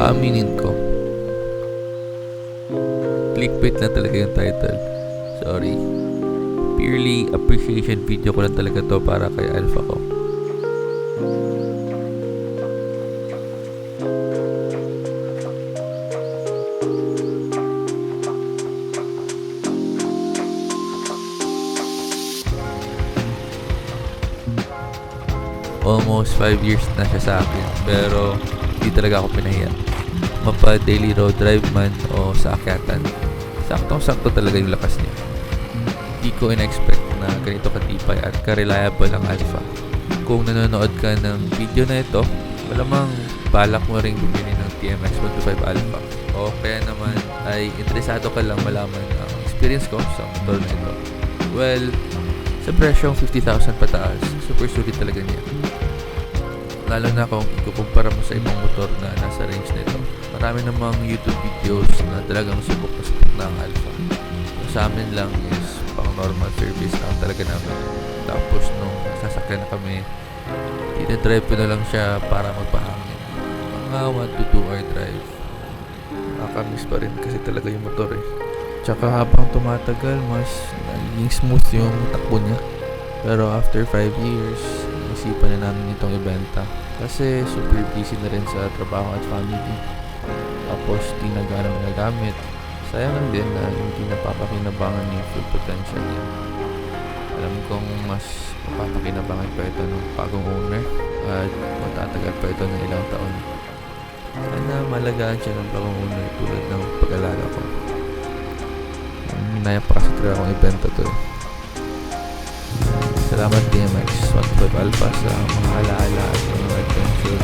Aaminin ko, clickbait lang talaga yung title. Sorry. Purely appreciation video ko lang talaga to para kay Alpha ko. Almost 5 years na siya sa akin, pero hindi talaga ako pinahiya. Mapa daily road drive man o sa akyatan, saktong-sakto talaga yung lakas niya. Hindi ko in-expect na ganito katipay at ka-reliable ang Alpha. Kung nanonood ka ng video na ito, malamang balak mo ring bumili ng TMX 125 Alpha. O kaya naman ay interesado ka lang malaman ang experience ko sa motor na ito. Well, sa presyong 50,000 pataas, super sulit talaga niya. Lalo na kung ikukumpara mo sa ibang motor na nasa range nito. Marami namang YouTube videos na talagang subok na ang Alpha. Sa amin lang is pang normal service lang talaga namin. Tapos nung sasakyan na kami, dinadrive ko na lang siya para magpahangin. Mga 1 to 2 hour drive. Nakakamiss pa rin kasi talaga yung motor eh. Tsaka habang tumatagal, mas naging smooth yung takbo niya. Pero after 5 years, isipan na namin itong ibenta. Kasi super busy na rin sa trabaho at family. Tapos di na ganang nagamit. Sayang lang din na hindi napapakinabangan yung full potential niya. Alam kong mas mapapakinabangan pa ito ng bagong owner at matatagal pa ito ng ilang taon. Sana malagaan siya ng bagong owner tulad ng pag-alaga ko. Minaya pa kasi talaga akong ibenta to eh. Salamat TMX 125 Alpha sa mga alaala at mga adventure